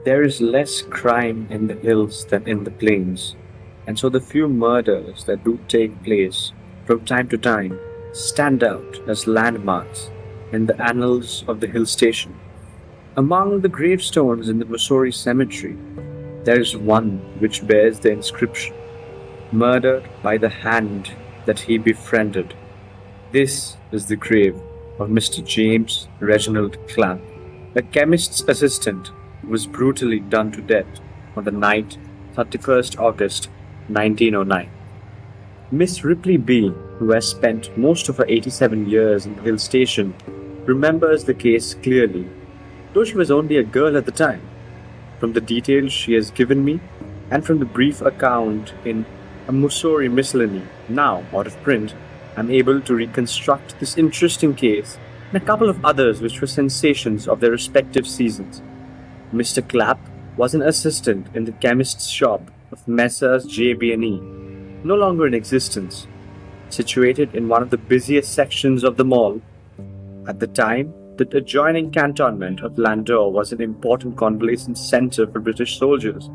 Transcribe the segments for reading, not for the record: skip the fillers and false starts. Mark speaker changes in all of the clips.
Speaker 1: There is less crime in the hills than in the plains, and so the few murders that do take place from time to time stand out as landmarks in the annals of the hill station. Among the gravestones in the Missouri Cemetery, there is one which bears the inscription, Murdered by the hand that he befriended. This is the grave of Mr. James Reginald Clapp, a chemist's assistant who was brutally done to death on the night 31st August 1909. Miss Ripley B., who has spent most of her 87 years in the hill station, remembers the case clearly, though she was only a girl at the time. From the details she has given me, and from the brief account in a Missouri Miscellany, now out of print, I am able to reconstruct this interesting case and a couple of others which were sensations of their respective seasons. Mr. Clapp was an assistant in the chemist's shop of Messrs. J.B.&E., no longer in existence, situated in one of the busiest sections of the mall. At the time, the adjoining cantonment of Landor was an important convalescent center for British soldiers.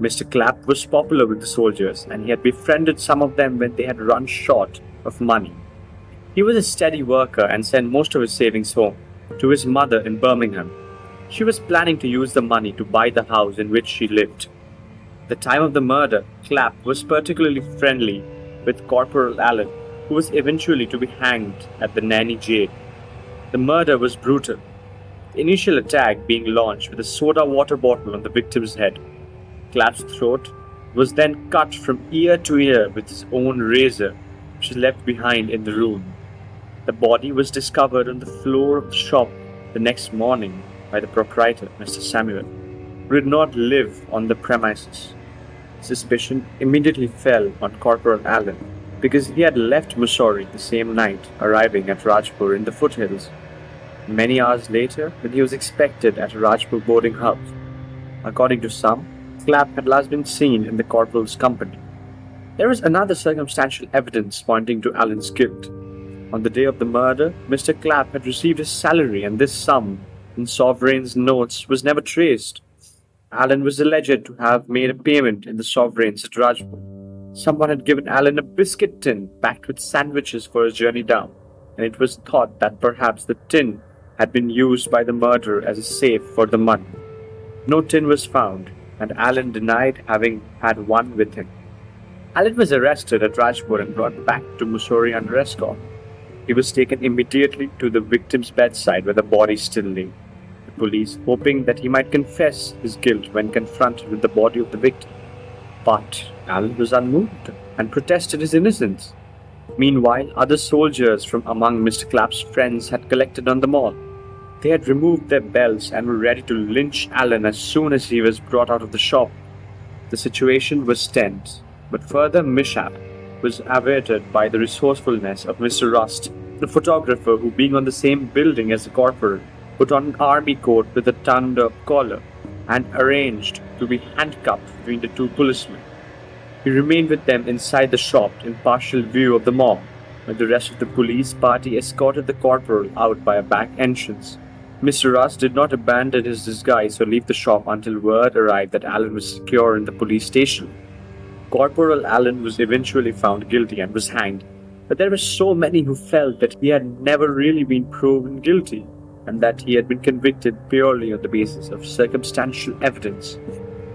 Speaker 1: Mr. Clapp was popular with the soldiers, and he had befriended some of them when they had run short of money. He was a steady worker and sent most of his savings home, to his mother in Birmingham. She was planning to use the money to buy the house in which she lived. At the time of the murder, Clapp was particularly friendly with Corporal Allen, who was eventually to be hanged at the Nanny jail. The murder was brutal, the initial attack being launched with a soda water bottle on the victim's head. Clapp's throat was then cut from ear to ear with his own razor, which he left behind in the room. The body was discovered on the floor of the shop the next morning by the proprietor, Mr. Samuel, who did not live on the premises. Suspicion immediately fell on Corporal Allen because he had left Missouri the same night, arriving at Rajpur in the foothills. Many hours later, when he was expected at a Rajpur boarding house, according to some, Clapp had last been seen in the corporal's company. There is another circumstantial evidence pointing to Allen's guilt. On the day of the murder, Mr. Clapp had received his salary, and this sum, in sovereigns' notes, was never traced. Allen was alleged to have made a payment in the sovereigns at Rajpur. Someone had given Allen a biscuit tin packed with sandwiches for his journey down, and it was thought that perhaps the tin had been used by the murderer as a safe for the money. No tin was found, and Allen denied having had one with him. Allen was arrested at Rajpur and brought back to Missouri under escort. He was taken immediately to the victim's bedside where the body still lay. The police, hoping that he might confess his guilt when confronted with the body of the victim. But Allen was unmoved and protested his innocence. Meanwhile, other soldiers from among Mr. Clapp's friends had collected on the mall. They had removed their belts and were ready to lynch Allen as soon as he was brought out of the shop. The situation was tense, but further mishap was averted by the resourcefulness of Mr. Rust, the photographer who, being on the same building as the corporal, put on an army coat with a turned-up collar and arranged to be handcuffed between the two policemen. He remained with them inside the shop in partial view of the mob, when the rest of the police party escorted the corporal out by a back entrance. Mr. Rust did not abandon his disguise or leave the shop until word arrived that Allen was secure in the police station. Corporal Allen was eventually found guilty and was hanged, but there were so many who felt that he had never really been proven guilty, and that he had been convicted purely on the basis of circumstantial evidence.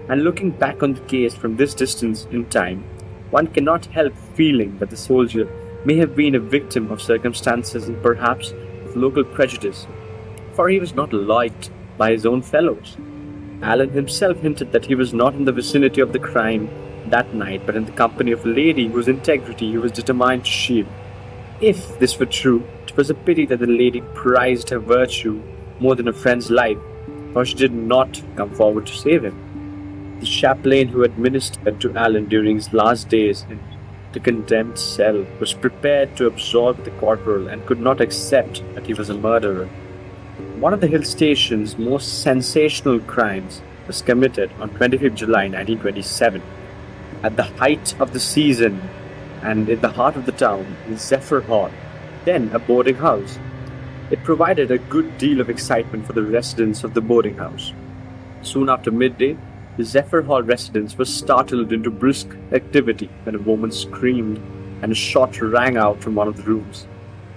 Speaker 1: And looking back on the case from this distance in time, one cannot help feeling that the soldier may have been a victim of circumstances and perhaps of local prejudice, for he was not liked by his own fellows. Allen himself hinted that he was not in the vicinity of the crime that night, but in the company of a lady whose integrity he was determined to shield. If this were true, it was a pity that the lady prized her virtue more than a friend's life, for she did not come forward to save him. The chaplain who administered to Allen during his last days in the condemned cell was prepared to absolve the corporal and could not accept that he was a murderer. One of the hill station's most sensational crimes was committed on 25th July 1927. At the height of the season and in the heart of the town, in Zephyr Hall, then a boarding house. It provided a good deal of excitement for the residents of the boarding house. Soon after midday, the Zephyr Hall residents were startled into brisk activity when a woman screamed and a shot rang out from one of the rooms.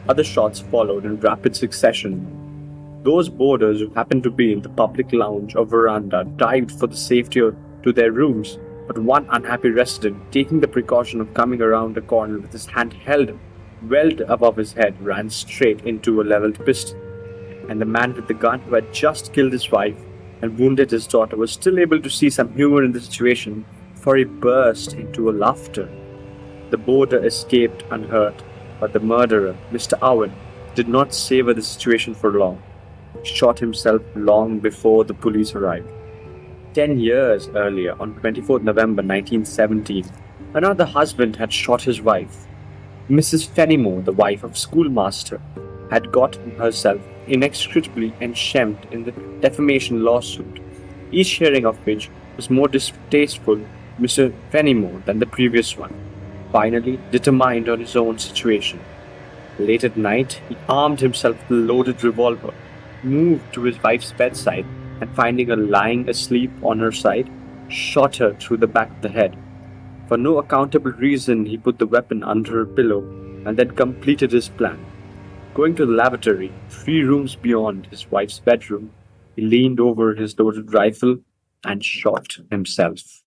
Speaker 1: Other shots followed in rapid succession. Those boarders who happened to be in the public lounge or veranda dived for the safety to their rooms, but one unhappy resident, taking the precaution of coming around a corner with his hand held well above his head, ran straight into a leveled pistol. And the man with the gun who had just killed his wife and wounded his daughter was still able to see some humor in the situation, for he burst into a laughter. The boarder escaped unhurt, but the murderer, Mr. Owen, did not savor the situation for long. He shot himself long before the police arrived. 10 years earlier, on 24th November 1917, another husband had shot his wife. Mrs. Fenimore, the wife of schoolmaster, had gotten herself inextricably enshemmed in the defamation lawsuit, each hearing of which was more distasteful to Mr. Fenimore than the previous one. Finally, determined on his own situation, late at night he armed himself with a loaded revolver, moved to his wife's bedside, and finding her lying asleep on her side, shot her through the back of the head. For no accountable reason, he put the weapon under her pillow and then completed his plan. Going to the lavatory, 3 rooms beyond his wife's bedroom, he leaned over his loaded rifle and shot himself.